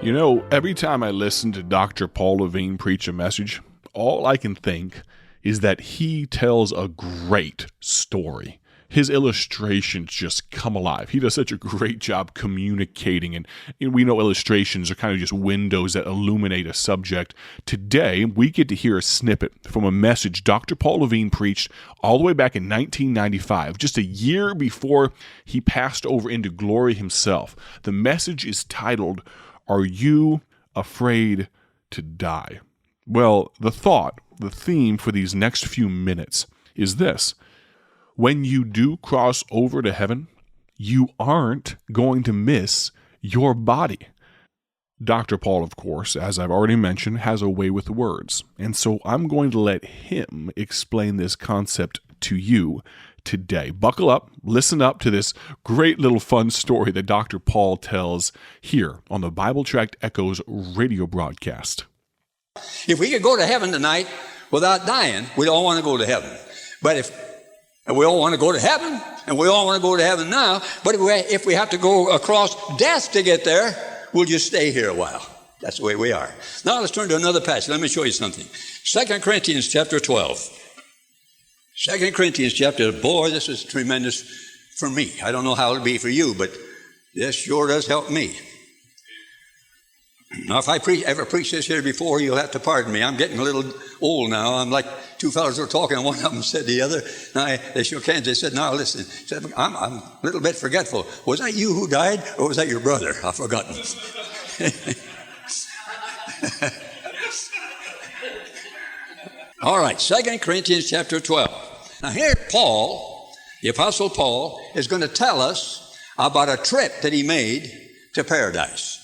You know, every time I listen to Dr. Paul Levin preach a message, all I can think is that he tells a great story. His illustrations just come alive. He does such a great job communicating, and we know illustrations are kind of just windows that illuminate a subject. Today, we get to hear a snippet from a message Dr. Paul Levin preached all the way back in 1995, just a year before he passed over into glory himself. The message is titled, "Are You Afraid to Die?" Well, the theme for these next few minutes is this. When you do cross over to heaven, you aren't going to miss your body. Dr. Paul, of course, as I've already mentioned, has a way with words. And so I'm going to let him explain this concept to you today. Buckle up, listen up to this great little fun story that Dr. Paul tells here on the Bible Tract Echoes radio broadcast. If we could go to heaven tonight without dying, we'd all want to go to heaven. But if we all want to go to heaven, and we all want to go to heaven now, but if we have to go across death to get there, we'll just stay here a while. That's the way we are. Now let's turn to another passage. Let me show you something. 2 Corinthians chapter 12. 2 Corinthians chapter, boy, this is tremendous for me. I don't know how it'll be for you, but this sure does help me. Now, if I ever preached this here before, you'll have to pardon me. I'm getting a little old now. I'm like two fellows were talking, and one of them said to the other. Now, they shook hands. They said, now, listen. Said, I'm a little bit forgetful. Was that you who died, or was that your brother? I've forgotten. All right, 2 Corinthians chapter 12. Now, here Paul, the Apostle Paul, is going to tell us about a trip that he made to paradise.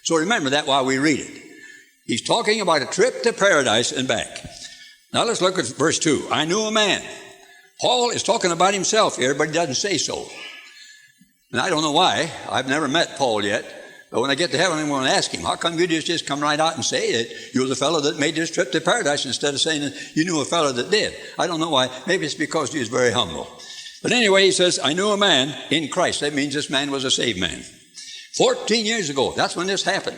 So remember that while we read it. He's talking about a trip to paradise and back. Now let's look at verse 2. I knew a man. Paul is talking about himself here, but he doesn't say so. And I don't know why. I've never met Paul yet. But when I get to heaven, I'm going to ask him, how come you just come right out and say that you're the fellow that made this trip to paradise instead of saying that you knew a fellow that did? I don't know why. Maybe it's because he was very humble. But anyway, he says, I knew a man in Christ. That means this man was a saved man. 14 years ago, that's when this happened.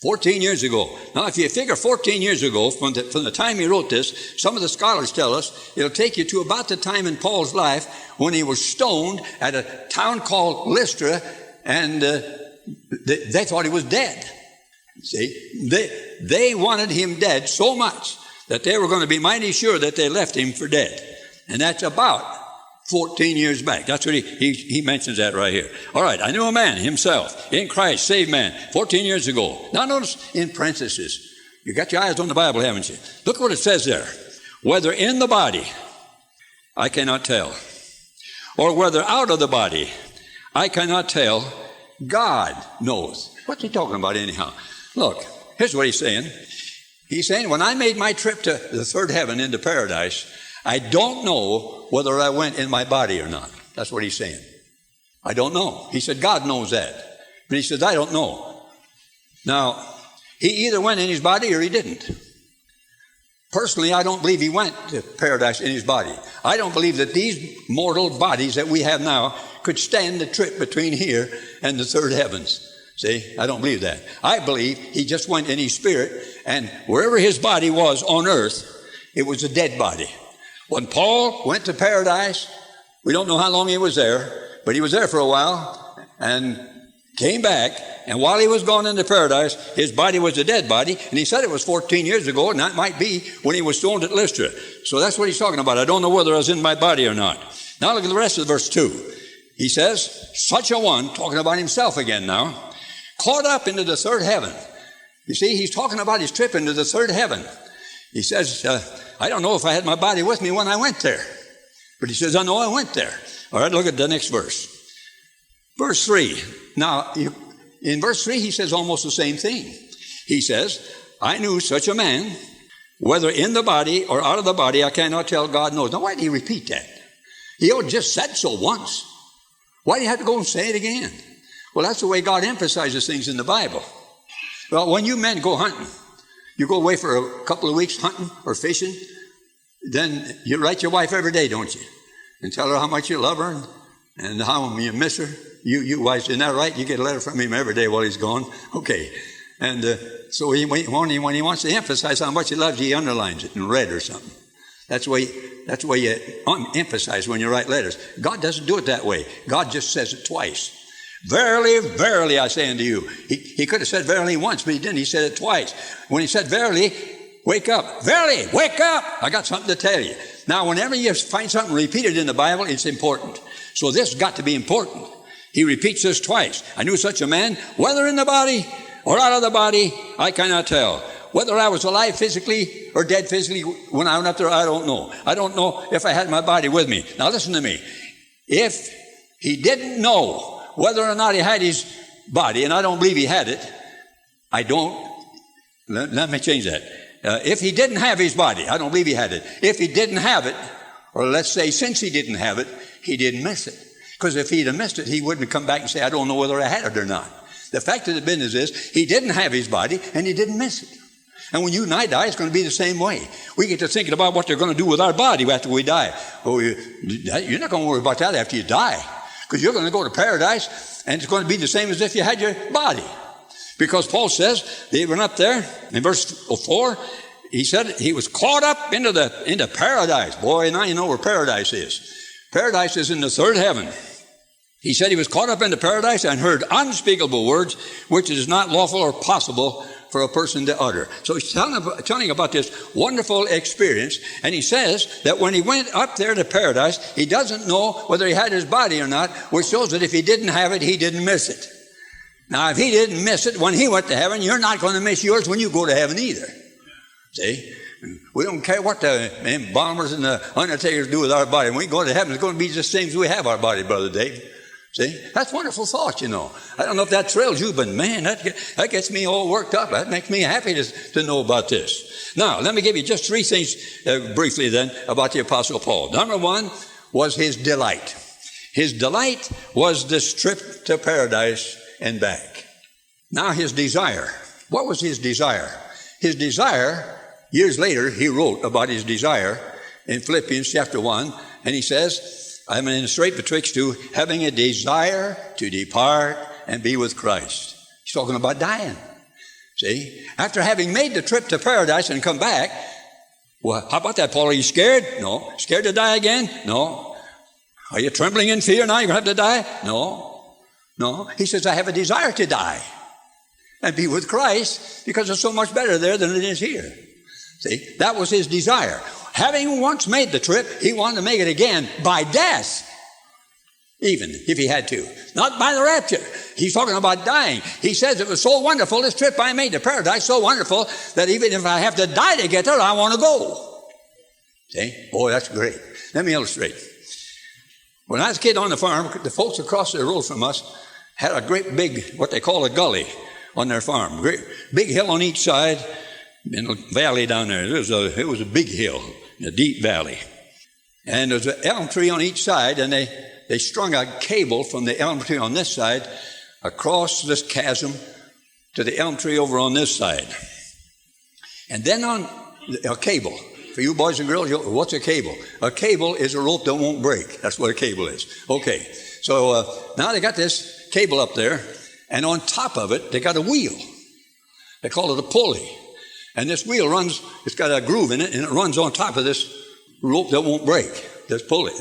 14 years ago. Now, if you figure 14 years ago, from the time he wrote this, some of the scholars tell us it'll take you to about the time in Paul's life when he was stoned at a town called Lystra, and they thought he was dead. See, they wanted him dead so much that they were going to be mighty sure that they left him for dead. And that's about 14 years back. That's what he mentions that right here. All right, I knew a man himself in Christ, saved man, 14 years ago. Now notice in parentheses, you got your eyes on the Bible, haven't you? Look what it says there. Whether in the body, I cannot tell. Or whether out of the body, I cannot tell. God knows. What's he talking about anyhow? Look, here's what he's saying. He's saying, when I made my trip to the third heaven into paradise, I don't know whether I went in my body or not. That's what he's saying. I don't know. He said, God knows that. But he says, I don't know. Now, he either went in his body or he didn't. Personally, I don't believe he went to paradise in his body. I don't believe that these mortal bodies that we have now could stand the trip between here and the third heavens. See, I don't believe that. I believe he just went in his spirit, and wherever his body was on earth, it was a dead body. When Paul went to paradise, we don't know how long he was there, but he was there for a while and came back. And while he was gone into paradise, his body was a dead body. And he said it was 14 years ago, and that might be when he was stoned at Lystra. So that's what he's talking about. I don't know whether I was in my body or not. Now look at the rest of verse 2. He says, such a one, talking about himself again now, caught up into the third heaven. You see, he's talking about his trip into the third heaven. He says, I don't know if I had my body with me when I went there. But he says, I know I went there. All right, look at the next verse. Verse 3. Now, in verse 3, he says almost the same thing. He says, I knew such a man, whether in the body or out of the body, I cannot tell, God knows. Now, why did he repeat that? He just said so once. Why do you have to go and say it again? Well, that's the way God emphasizes things in the Bible. Well, when you men go hunting, you go away for a couple of weeks hunting or fishing, then you write your wife every day, don't you? And tell her how much you love her and how you miss her. You wives, isn't that right? You get a letter from him every day while he's gone. Okay. And so when he wants to emphasize how much he loves you, he underlines it in red or something. That's the way you emphasize when you write letters. God doesn't do it that way. God just says it twice. Verily, verily, I say unto you. He could have said verily once, but he didn't. He said it twice. When he said verily, wake up. Verily, wake up. I got something to tell you. Now, whenever you find something repeated in the Bible, it's important. So this has got to be important. He repeats this twice. I knew such a man, whether in the body or out of the body, I cannot tell. Whether I was alive physically or dead physically when I went up there, I don't know. I don't know if I had my body with me. Now listen to me. If he didn't know whether or not he had his body, and I don't believe he had it, let me change that. If he didn't have his body, I don't believe he had it. If he didn't have it, or let's say since he didn't have it, he didn't miss it. Because if he'd have missed it, he wouldn't come back and say, I don't know whether I had it or not. The fact of the business is, he didn't have his body, and he didn't miss it. And when you and I die, it's going to be the same way. We get to thinking about what they're going to do with our body after we die. Oh, you're not going to worry about that after you die. Because you're going to go to paradise, and it's going to be the same as if you had your body. Because Paul says, they went up there, in verse 4, he said he was caught up into paradise. Boy, now you know where paradise is. Paradise is in the third heaven. He said he was caught up into paradise and heard unspeakable words, which it is not lawful or possible for a person to utter. So he's telling about this wonderful experience, and he says that when he went up there to paradise, he doesn't know whether he had his body or not, which shows that if he didn't have it, he didn't miss it. Now, if he didn't miss it when he went to heaven, you're not going to miss yours when you go to heaven either. See? We don't care what the embalmers and the undertakers do with our body. When we go to heaven, it's going to be the same as we have our body, Brother Dave. See? That's wonderful thought, you know. I don't know if that thrills you, but man, that gets me all worked up. That makes me happy to know about this. Now, let me give you just three things briefly then about the Apostle Paul. Number one was his delight. His delight was this trip to paradise and back. Now his desire. What was his desire? His desire, years later, he wrote about his desire in Philippians chapter 1, and he says, I'm in a strait betwixt two, having a desire to depart and be with Christ. He's talking about dying. See? After having made the trip to paradise and come back, well, how about that, Paul? Are you scared? No. Scared to die again? No. Are you trembling in fear now? You're going to have to die? No. No. He says, I have a desire to die and be with Christ because it's so much better there than it is here. See? That was his desire. Having once made the trip, he wanted to make it again by death, even if he had to. Not by the rapture. He's talking about dying. He says it was so wonderful, this trip I made to paradise, so wonderful, that even if I have to die to get there, I want to go. See? Boy, that's great. Let me illustrate. When I was a kid on the farm, the folks across the road from us had a great big, what they call a gully on their farm. Great, big hill on each side, in a valley down there. It was a big hill. In a deep valley. And there's an elm tree on each side, and they strung a cable from the elm tree on this side across this chasm to the elm tree over on this side. And then on a cable, for you boys and girls, what's a cable? A cable is a rope that won't break. That's what a cable is. Okay, so now they got this cable up there, and on top of it, they got a wheel. They call it a pulley. And this wheel runs, it's got a groove in it, and it runs on top of this rope that won't break. This pulley,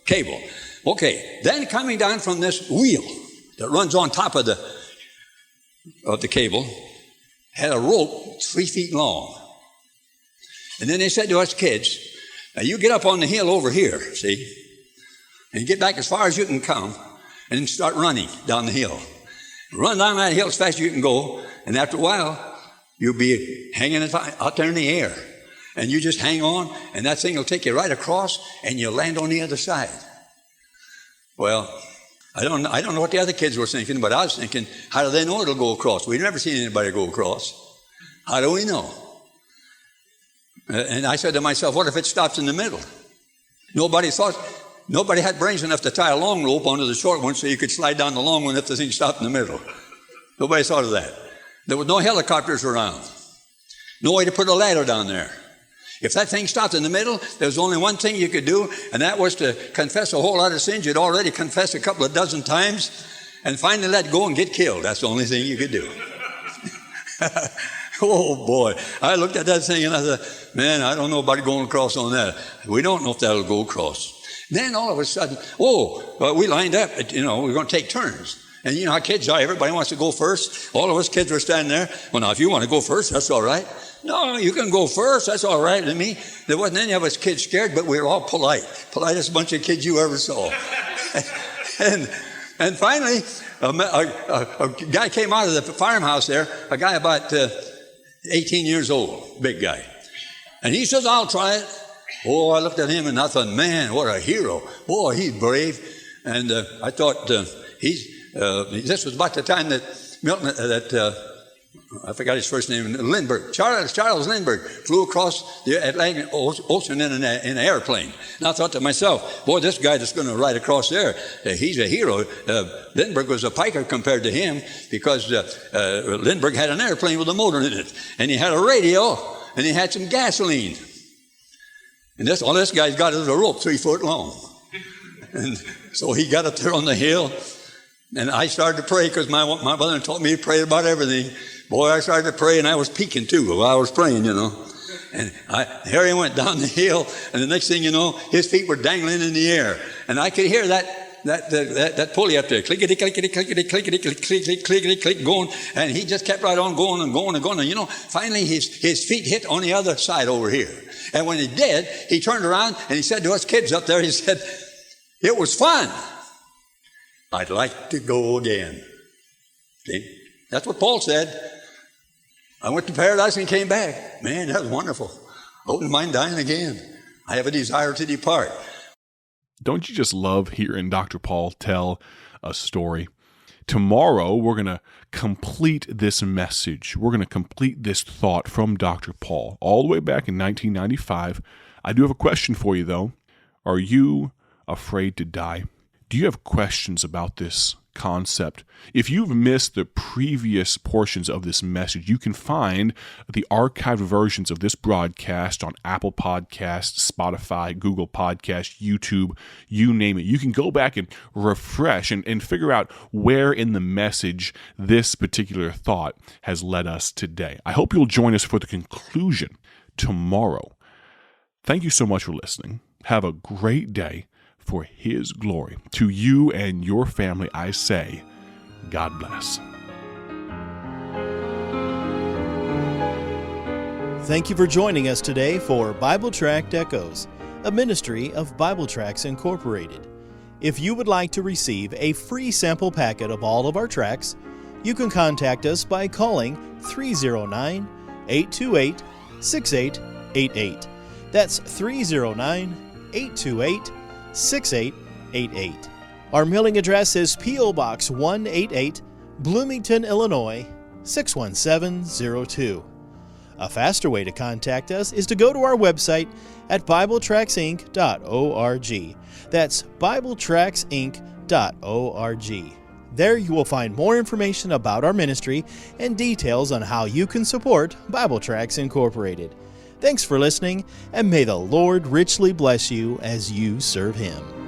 cable. Okay, then coming down from this wheel that runs on top of the cable, had a rope 3 feet long. And then they said to us kids, now you get up on the hill over here, see, and get back as far as you can come, and then start running down the hill. Run down that hill as fast as you can go, and after a while, you'll be hanging out there in the air. And you just hang on, and that thing will take you right across, and you'll land on the other side. Well, I don't know what the other kids were thinking, but I was thinking, how do they know it'll go across? We've never seen anybody go across. How do we know? And I said to myself, what if it stops in the middle? Nobody had brains enough to tie a long rope onto the short one so you could slide down the long one if the thing stopped in the middle. Nobody thought of that. There was no helicopters around. No way to put a ladder down there. If that thing stopped in the middle, there was only one thing you could do, and that was to confess a whole lot of sins you'd already confessed a couple of dozen times, and finally let go and get killed. That's the only thing you could do. Oh, boy. I looked at that thing and I said, man, I don't know about going across on that. We don't know if that'll go across. Then all of a sudden, we lined up. We're going to take turns. And you know how kids are. Everybody wants to go first. All of us kids were standing there. Well, now, if you want to go first, that's all right. No, you can go first. That's all right with me. There wasn't any of us kids scared, but we were all polite. Politest bunch of kids you ever saw. And finally, a guy came out of the farmhouse there, a guy about 18 years old, big guy. And he says, I'll try it. Oh, I looked at him and I thought, man, what a hero. Boy, he's brave. And I thought, this was about the time that Milton, I forgot his first name, Lindbergh, Charles Lindbergh flew across the Atlantic Ocean in an airplane. And I thought to myself, boy, this guy that's going to ride across there, he's a hero. Lindbergh was a piker compared to him because Lindbergh had an airplane with a motor in it. And he had a radio and he had some gasoline. And all this guy's got is a rope 3 foot long. And so he got up there on the hill, and I started to pray because my mother taught me to pray about everything. Boy, I started to pray, and I was peeking too while I was praying, And here he went down the hill, and the next thing you know, his feet were dangling in the air. And I could hear that pulley up there, clickety, clickety, clickety, clickety, clickety, clickety, click, going, and he just kept right on going and going and going. And finally his feet hit on the other side over here. And when he did, he turned around and he said to us kids up there, he said, it was fun. I'd like to go again. See? That's what Paul said. I went to paradise and came back. Man, that was wonderful. I wouldn't mind dying again. I have a desire to depart. Don't you just love hearing Dr. Paul tell a story? Tomorrow, we're going to complete this message. We're going to complete this thought from Dr. Paul all the way back in 1995. I do have a question for you, though. Are you afraid to die? Do you have questions about this concept? If you've missed the previous portions of this message, you can find the archived versions of this broadcast on Apple Podcasts, Spotify, Google Podcasts, YouTube, you name it. You can go back and refresh and figure out where in the message this particular thought has led us today. I hope you'll join us for the conclusion tomorrow. Thank you so much for listening. Have a great day. For His glory. To you and your family, I say, God bless. Thank you for joining us today for Bible Tract Echoes, a ministry of Bible Tracts Incorporated. If you would like to receive a free sample packet of all of our tracts, you can contact us by calling 309-828-6888. That's 309-828-6888. Our mailing address is P.O. Box 188, Bloomington, Illinois, 61702. A faster way to contact us is to go to our website at BibleTractsInc.org. That's BibleTractsInc.org. There you will find more information about our ministry and details on how you can support Bible Tracts Incorporated. Thanks for listening, and may the Lord richly bless you as you serve Him.